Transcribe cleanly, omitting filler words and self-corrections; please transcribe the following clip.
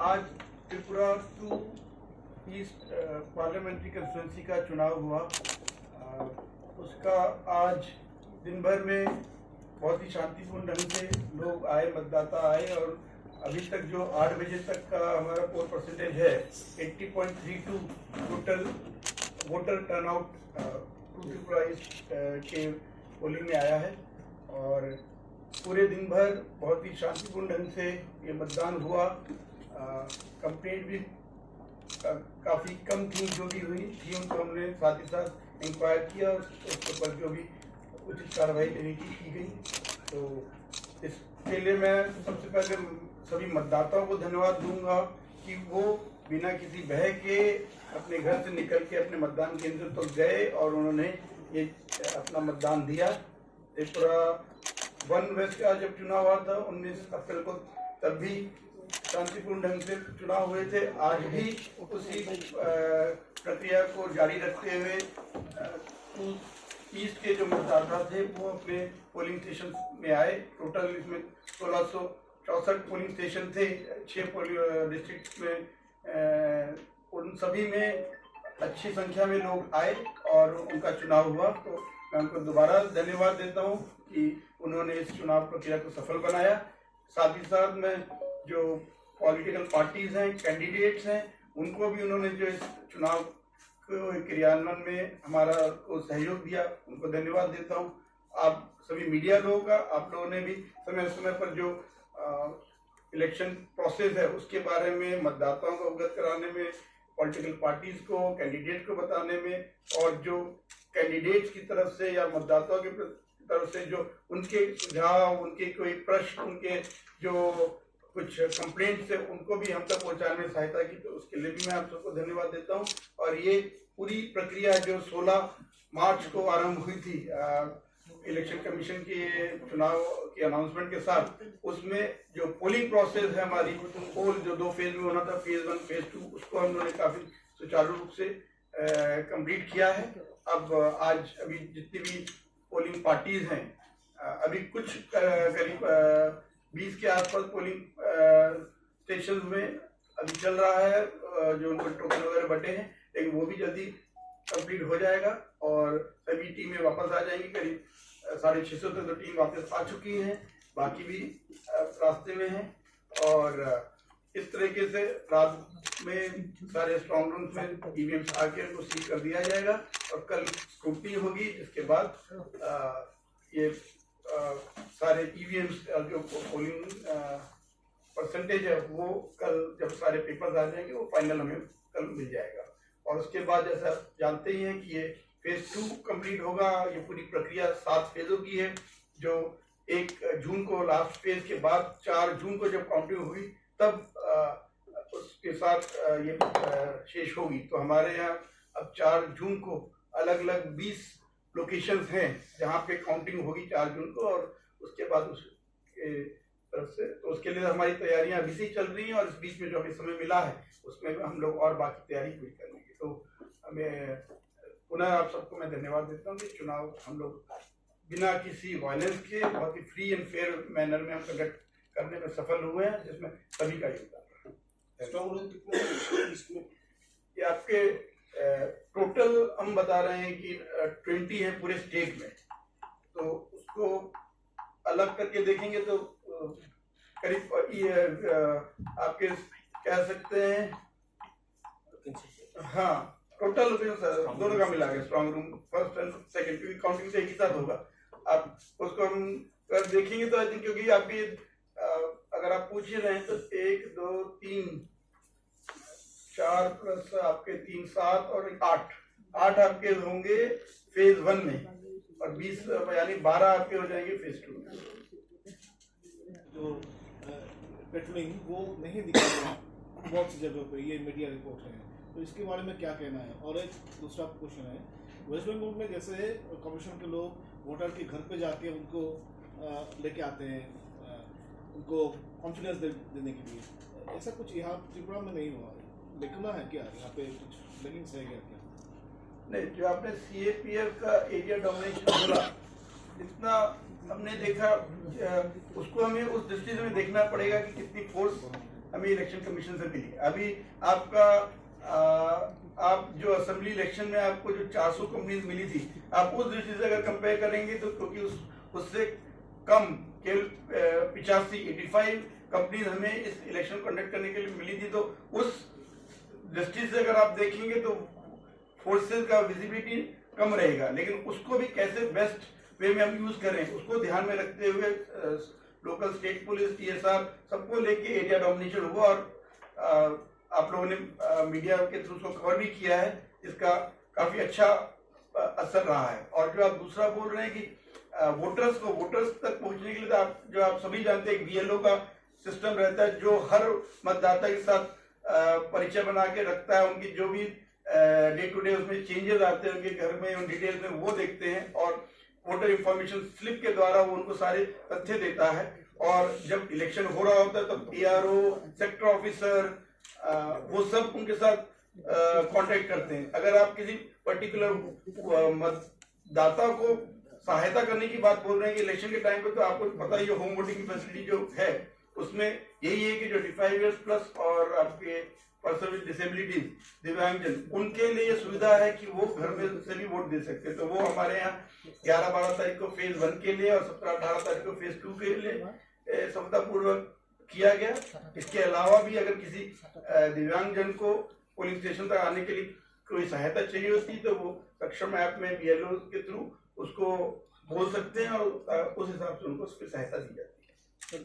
आज Tripura 2 east parliamentary constituency का चुनाव हुआ। उसका आज दिन भर में बहुत ही शांतिपूर्ण ढंग से लोग आए, मतदाता आए, और अभी तक जो 8 बजे तक का हमारा पोल परसेंटेज है 80.32 total voter turnout Tripura east के पोलिंग में आया है। और पूरे दिन भर बहुत ही शांतिपूर्ण ढंग से ये मतदान हुआ। कंप्लेंट भी काफ़ी कम थी, जो भी हुई थी उनको हमने साथ ही साथ इंक्वायर किया, उसके ऊपर जो भी उचित कार्रवाई लेने की गई। तो इसके लिए मैं सबसे पहले सभी मतदाताओं को धन्यवाद दूंगा कि वो बिना किसी भय के अपने घर से निकल के अपने मतदान केंद्र तक तो गए और उन्होंने ये अपना मतदान दिया। त्रिपुरा 1 वेस्ट का जब चुनाव हुआ था 19 अप्रैल को, तब भी शांतिपूर्ण ढंग से चुनाव हुए थे। आज भी उसी प्रक्रिया को जारी रखते हुए ईस्ट के जो मतदाता थे वो अपने पोलिंग स्टेशन में आए। टोटल इसमें 1664 पोलिंग स्टेशन थे 6 डिस्ट्रिक्ट में। उन सभी में अच्छी संख्या में लोग आए और उनका चुनाव हुआ। तो मैं उनको दोबारा धन्यवाद देता हूँ कि उन्होंने इस चुनाव प्रक्रिया को सफल बनाया। साथ ही साथ में जो पॉलिटिकल पार्टीज हैं, कैंडिडेट्स हैं, उनको भी उन्होंने जो इस चुनाव को क्रियान्वयन में हमारा को सहयोग दिया, उनको धन्यवाद देता हूँ। आप सभी मीडिया लोगों का, आप लोगों ने भी समय समय पर जो इलेक्शन प्रोसेस है उसके बारे में मतदाताओं को अवगत कराने में, पॉलिटिकल पार्टीज को, कैंडिडेट को बताने में, और जो कैंडिडेट्स की तरफ से या मतदाताओं की तरफ से जो उनके सुझाव, उनके कोई प्रश्न, उनके जो कुछ कंप्लेंट्स है, उनको भी हम तक पहुंचाने में सहायता की। तो उसके लिए भी मैं आप सबको धन्यवाद देता हूं। और ये पूरी प्रक्रिया जो 16 मार्च को आरंभ हुई थी इलेक्शन कमीशन के चुनाव के अनाउंसमेंट के साथ, उसमें जो पोलिंग प्रोसेस है हमारी, पोल जो 2 फेज में होना था, फेज 1 फेज 2, उसको हम लोगों ने काफी सुचारू रूप से कंप्लीट किया है। अब आज अभी जितनी भी पोलिंग पार्टीज हैं, अभी कुछ करीब 20 के आसपास पोलिंग स्टेशन में अभी चल रहा है, जो उनको टोकन वगैरह बटे हैं, लेकिन वो भी जल्दी कंप्लीट हो जाएगा और सभी टीमें वापस आ जाएंगी। करीब 650 तक तो टीम वापस आ चुकी है, बाकी भी रास्ते में है। और इस तरीके से रात में सारे स्ट्रॉन्ग रूम्स में ईवीएम्स आके उनको सील कर दिया जाएगा और कल स्क्रूटनी होगी, जिसके बाद ये सारे ईवीएम्स जो पोलिंग परसेंटेज है वो कल जब सारे पेपर्स आ जाएंगे वो फाइनल हमें कल मिल जाएगा। और उसके बाद जैसा जानते ही हैं कि ये फेज 2 कंप्लीट होगा। ये पूरी प्रक्रिया 7 फेजों की है, जो 1 जून को लास्ट फेज के बाद 4 जून को जब काउंटिंग हुई तब उसके साथ ये शेष होगी। तो हमारे यहाँ अब 4 जून को अलग अलग 20 लोकेशंस हैं जहाँ पे काउंटिंग होगी 4 जून को, और उसके बाद उसके तरफ से तो उसके लिए हमारी तैयारियां अभी से चल रही हैं। और इस बीच में जो हमें समय मिला है उसमें हम लोग और बाकी तैयारी पूरी कर लेंगे। तो हमें पुनः आप सबको मैं धन्यवाद देता हूँ कि चुनाव हम लोग बिना किसी वायलेंस के बहुत ही फ्री एंड फेयर मैनर में हम कंडक्ट करने में सफल हुए हैं, जिसमें सभी का योगदान रहा। ये आपके टोटल हम बता रहे हैं कि 20 है पूरे स्टेट में, तो उसको अलग करके देखेंगे तो करीब आपके कह सकते हैं, हाँ, टोटल दोनों का मिला के strong room first and second, क्योंकि काउंटिंग तो एक ही साथ होगा। आप उसको हम कर देखेंगे तो आई थिंक, क्योंकि आपकी अगर आप पूछ ही रहे हैं तो 1 2 3 4 प्लस आपके 3 7 और 8 आपके होंगे फेज 1 में, और 20 यानी 12 आपके हो जाएंगे फेज 2 में। जो पेट्रोलिंग वो नहीं दिखा बहुत सी जगहों पर, ये मीडिया रिपोर्ट है, तो इसके बारे में क्या कहना है। और एक दूसरा क्वेश्चन है, वेस्ट बंगाल में जैसे कमीशन के लोग वोटर के घर पे जाके उनको लेके आते हैं, उनको कॉन्फिडेंस देने के लिए, ऐसा कुछ यहाँ त्रिपुरा में नहीं हुआ। देखना है क्या यहाँ पे कुछ लेगिंग्स है क्या? नहीं, जो आपने CAPF का एरिया डोमिनेशन बोला, जितना हमने देखा उसको हमें उस दृष्टि से देखना पड़ेगा कि कितनी फोर्स हमें इलेक्शन कमीशन से मिली। अभी आपका आप जो असेंबली इलेक्शन में आपको जो 400 कंपनीज मिली थी, आप उस दृष्टि से अगर कंपेयर करेंगे तो क्योंकि उससे कम केवल 85 कंपनीज हमें इस इलेक्शन कंडक्ट करने के लिए मिली थी। तो उस दृष्टि से अगर आप देखेंगे तो फोर्सेस का विजिबिलिटी कम रहेगा, लेकिन उसको भी कैसे बेस्ट वे में हम यूज करें उसको ध्यान में रखते हुए लोकल स्टेट पुलिस, टीएसआर सबको लेके एरिया डोमिनेशन हुआ और आप लोगों ने मीडिया के थ्रू उसको कवर भी किया है। इसका काफी अच्छा असर रहा है। और जो आप दूसरा बोल रहे हैं कि वोटर्स तक पहुंचने के लिए तो आप सभी जानते हैं बीएलओ का सिस्टम रहता है जो हर मतदाता के साथ परिचय बना के रखता है। उनकी जो भी डे टू डे उसमें चेंजेस आते हैं उनके घर में, उन डिटेल्स में वो देखते हैं और वोटर इंफॉर्मेशन स्लिप के द्वारा वो उनको सारे तथ्य देता है। और जब इलेक्शन हो रहा होता है तब पीआरओ, सेक्टर ऑफिसर वो सब उनके साथ कांटेक्ट करते हैं। अगर आप किसी पर्टिकुलर मतदाता को सहायता करने की बात बोल रहे हैं कि इलेक्शन के टाइम पे, तो आपको पता ही है होम वोटिंग की फैसिलिटी जो है उसमें यही है कि जो 25 इयर्स प्लस और आपके पर्सन विद डिसेबिलिटीज, दिव्यांगजन, उनके लिए सुविधा है कि वो घर में से भी वोट दे सकते हैं। तो वो हमारे यहाँ 11-12 तारीख को फेज 1 के लिए और 17-18 तारीख को फेज 2 के लिए सफलतापूर्वक किया गया। इसके अलावा भी अगर किसी दिव्यांगजन को पोलिंग स्टेशन तक आने के लिए कोई सहायता चाहिए होती तो वो सक्षम ऐप में बीएलओ के थ्रू उसको बोल सकते हैं और उस हिसाब से उनको सहायता दी जाती है।